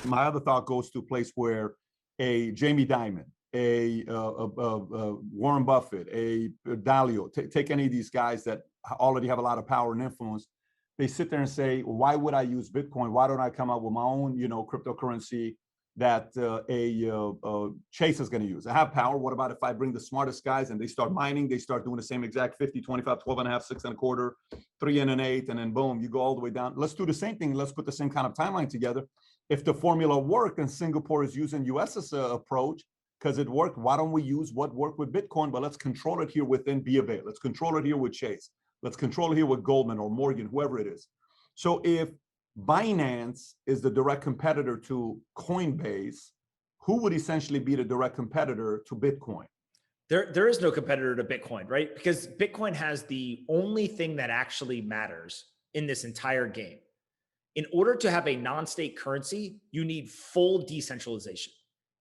my other thought goes to a place where a Jamie Dimon, a Warren Buffett, a Dalio, take any of these guys that already have a lot of power and influence. They sit there and say, why would I use Bitcoin? Why don't I come up with my own, cryptocurrency that Chase is going to use? I have power. What about if I bring the smartest guys and they start mining, they start doing the same exact 50, 25, 12 and a half, 6 and a quarter, 3 and an 8, and then boom, you go all the way down. Let's do the same thing. Let's put the same kind of timeline together. If the formula worked and Singapore is using US's approach because it worked, why don't we use what worked with Bitcoin? But let's control it here within BofA. Let's control it here with Chase. Let's control it here with Goldman or Morgan, whoever it is. So if Binance is the direct competitor to Coinbase, who would essentially be the direct competitor to Bitcoin? There is no competitor to Bitcoin, right? Because Bitcoin has the only thing that actually matters in this entire game. In order to have a non-state currency, you need full decentralization.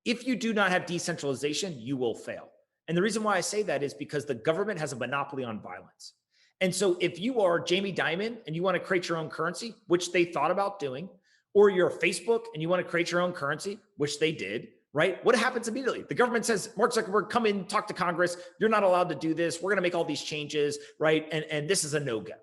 If you do not have decentralization, you will fail. And the reason why I say that is because the government has a monopoly on violence. And so if you are Jamie Dimon and you want to create your own currency, which they thought about doing, or you're Facebook and you want to create your own currency, which they did, right? What happens immediately? The government says, Mark Zuckerberg, come in, talk to Congress. You're not allowed to do this. We're going to make all these changes, right? And this is a no-go.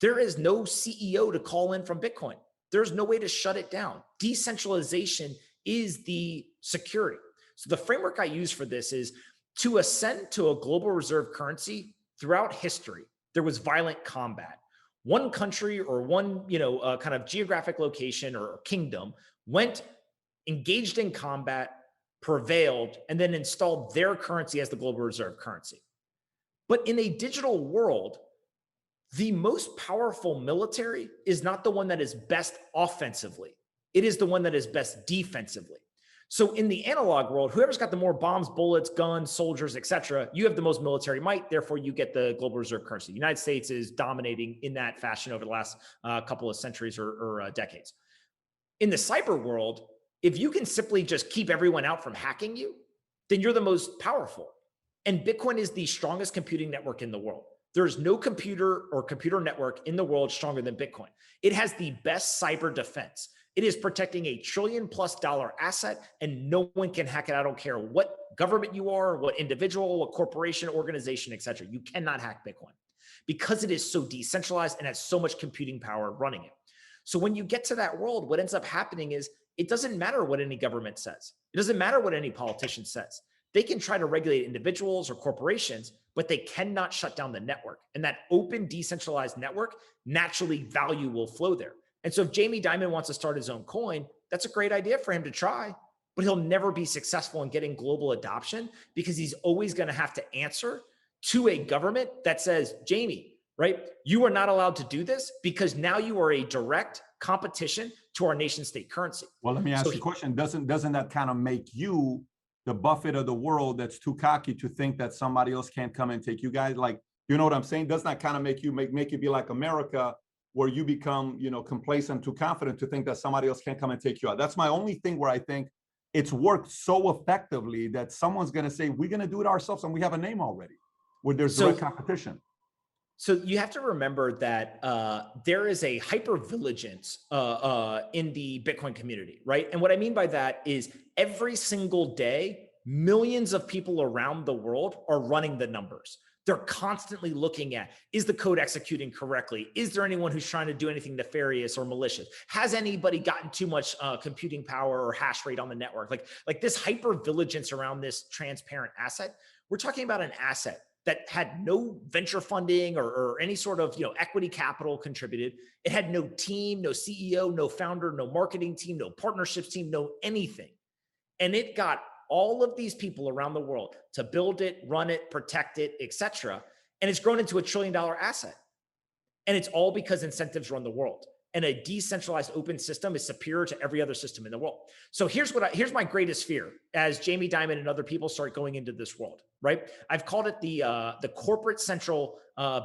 There is no CEO to call in from Bitcoin. There's no way to shut it down. Decentralization is the security. So the framework I use for this is to ascend to a global reserve currency. Throughout history, there was violent combat. One country or one, kind of geographic location or kingdom engaged in combat, prevailed, and then installed their currency as the global reserve currency. But in a digital world, the most powerful military is not the one that is best offensively. It is the one that is best defensively. So in the analog world, whoever's got the more bombs, bullets, guns, soldiers, et cetera, you have the most military might, therefore you get the global reserve currency. The United States is dominating in that fashion over the last couple of centuries or decades. In the cyber world, if you can simply just keep everyone out from hacking you, then you're the most powerful. And Bitcoin is the strongest computing network in the world. There is no computer or computer network in the world stronger than Bitcoin. It has the best cyber defense. It is protecting $1 trillion+ asset, and no one can hack it. I don't care what government you are, what individual, what corporation, organization, et cetera. You cannot hack Bitcoin because it is so decentralized and has so much computing power running it. So when you get to that world, what ends up happening is it doesn't matter what any government says. It doesn't matter what any politician says. They can try to regulate individuals or corporations, but they cannot shut down the network. And that open, decentralized network, naturally value will flow there. And so if Jamie Dimon wants to start his own coin, that's a great idea for him to try, but he'll never be successful in getting global adoption because he's always going to have to answer to a government that says, Jamie, right, you are not allowed to do this because now you are a direct competition to our nation state currency. Well, let me ask you a question. Doesn't that kind of make you the Buffett of the world that's too cocky to think that somebody else can't come and take you guys? Like, you know what I'm saying? Doesn't that kind of make you be like America, where you become, complacent, too confident to think that somebody else can't come and take you out? That's my only thing where I think it's worked so effectively that someone's going to say, we're going to do it ourselves, and we have a name already where there's direct competition. So you have to remember that there is a hypervigilance in the Bitcoin community, right? And what I mean by that is every single day, millions of people around the world are running the numbers. They're constantly looking at, is the code executing correctly? Is there anyone who's trying to do anything nefarious or malicious? Has anybody gotten too much computing power or hash rate on the network? Like this hypervigilance around this transparent asset. We're talking about an asset that had no venture funding or any sort of equity capital contributed. It had no team, no CEO, no founder, no marketing team, no partnerships team, no anything. And it got all of these people around the world to build it, run it, protect it, et cetera. And it's grown into $1 trillion asset. And it's all because incentives run the world. And a decentralized open system is superior to every other system in the world. So here's my greatest fear as Jamie Dimon and other people start going into this world, right? I've called it the corporate central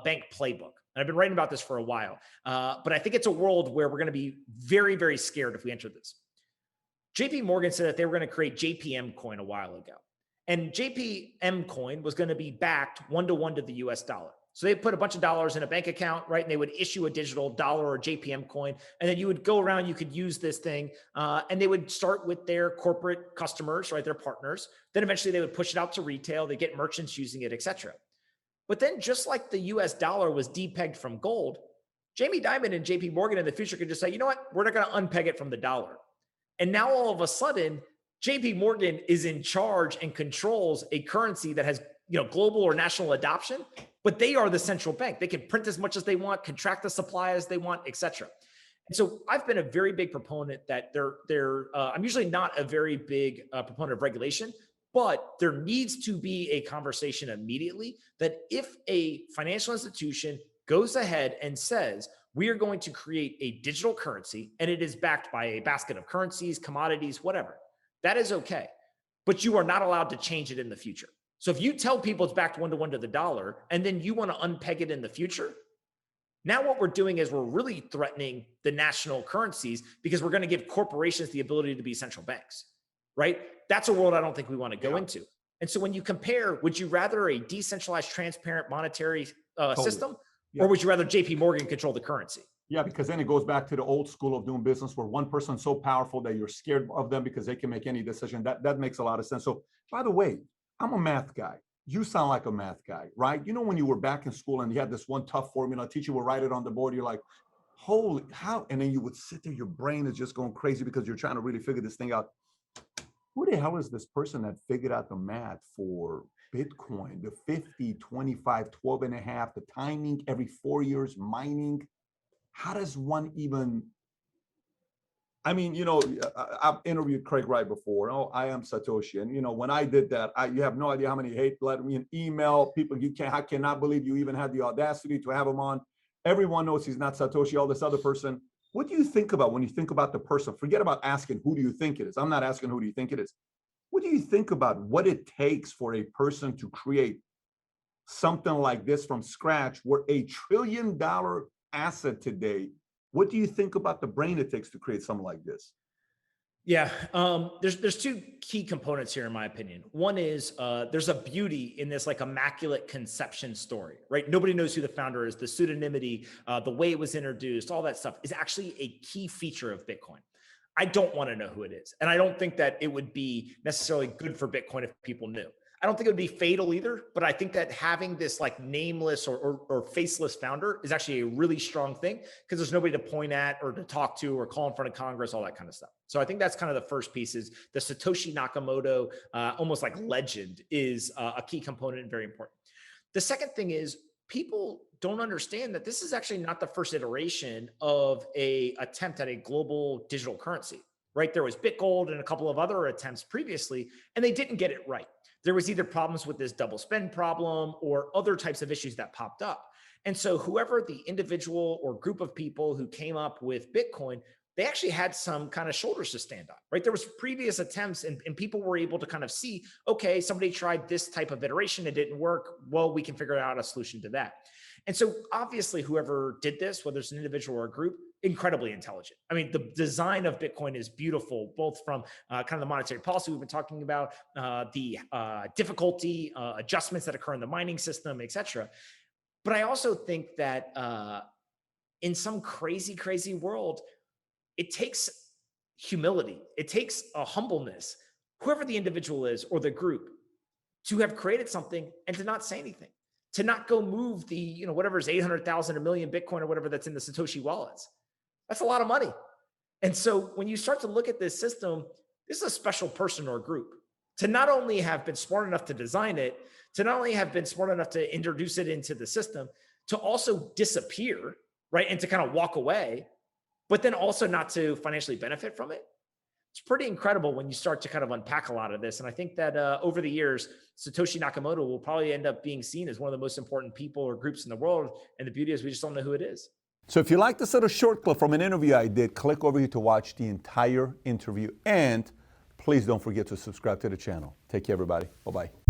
bank playbook. And I've been writing about this for a while, but I think it's a world where we're going to be very, very scared if we enter this. JP Morgan said that they were going to create JPM coin a while ago. And JPM coin was going to be backed 1-to-1 to the US dollar. So they put a bunch of dollars in a bank account, right? And they would issue a digital dollar or JPM coin. And then you would go around, you could use this thing. And they would start with their corporate customers, right? Their partners. Then eventually they would push it out to retail. They get merchants using it, et cetera. But then just like the US dollar was depegged from gold, Jamie Dimon and JP Morgan in the future could just say, you know what? We're not going to unpeg it from the dollar. And now all of a sudden, JP Morgan is in charge and controls a currency that has, global or national adoption, but they are the central bank. They can print as much as they want, contract the supply as they want, et cetera. And so I've been a very big proponent that I'm usually not a very big proponent of regulation, but there needs to be a conversation immediately that if a financial institution goes ahead and says, we are going to create a digital currency and it is backed by a basket of currencies, commodities, whatever, that is okay. But you are not allowed to change it in the future. So if you tell people it's backed 1-to-1 to the dollar, and then you want to unpeg it in the future, now what we're doing is we're really threatening the national currencies because we're going to give corporations the ability to be central banks, right? That's a world I don't think we want to go into. And so when you compare, would you rather a decentralized, transparent monetary system, or would you rather JP Morgan control the currency? Yeah, because then it goes back to the old school of doing business where one person's so powerful that you're scared of them because they can make any decision. That makes a lot of sense. So by the way, I'm a math guy. You sound like a math guy, right? You know, when you were back in school and you had this one tough formula, teacher would write it on the board, you're like, holy, how? And then you would sit there, your brain is just going crazy because you're trying to really figure this thing out. Who the hell is this person that figured out the math for Bitcoin, the 50, 25, 12 and a half, the timing every 4 years, mining? How does one even, I mean, I've interviewed Craig Wright before. Oh, I am Satoshi. And, when I did that, you have no idea how many hate letters, me an email, people, I cannot believe you even had the audacity to have him on. Everyone knows he's not Satoshi, all this other person. What do you think about when you think about the person? Forget about asking, who do you think it is? I'm not asking, who do you think it is? What do you think about what it takes for a person to create something like this from scratch? We're $1 trillion asset today. What do you think about the brain it takes to create something like this? Yeah, there's two key components here, in my opinion. One is there's a beauty in this like immaculate conception story, right? Nobody knows who the founder is. The pseudonymity, the way it was introduced, all that stuff is actually a key feature of Bitcoin. I don't want to know who it is. And I don't think that it would be necessarily good for Bitcoin if people knew. I don't think it would be fatal either, but I think that having this like nameless or faceless founder is actually a really strong thing because there's nobody to point at or to talk to or call in front of Congress, all that kind of stuff. So I think that's kind of the first piece is the Satoshi Nakamoto, almost like legend is a key component and very important. The second thing is people don't understand that this is actually not the first iteration of a attempt at a global digital currency, right? There was BitGold and a couple of other attempts previously, and they didn't get it right. There was either problems with this double spend problem or other types of issues that popped up. And so whoever the individual or group of people who came up with Bitcoin, they actually had some kind of shoulders to stand on, right? There was previous attempts and people were able to kind of see, okay, somebody tried this type of iteration, it didn't work. Well, we can figure out a solution to that. And so obviously whoever did this, whether it's an individual or a group, incredibly intelligent. I mean, the design of Bitcoin is beautiful, both from kind of the monetary policy we've been talking about, the difficulty, adjustments that occur in the mining system, et cetera. But I also think that in some crazy, crazy world, it takes humility. It takes a humbleness, whoever the individual is or the group, to have created something and to not say anything, to not go move the, whatever is 800,000, 1 million Bitcoin or whatever that's in the Satoshi wallets. That's a lot of money. And so when you start to look at this system, this is a special person or group to not only have been smart enough to design it, to not only have been smart enough to introduce it into the system, to also disappear, right? And to kind of walk away, but then also not to financially benefit from it. It's pretty incredible when you start to kind of unpack a lot of this. And I think that over the years, Satoshi Nakamoto will probably end up being seen as one of the most important people or groups in the world. And the beauty is we just don't know who it is. So if you like this little short clip from an interview I did, click over here to watch the entire interview. And please don't forget to subscribe to the channel. Take care, everybody. Bye-bye.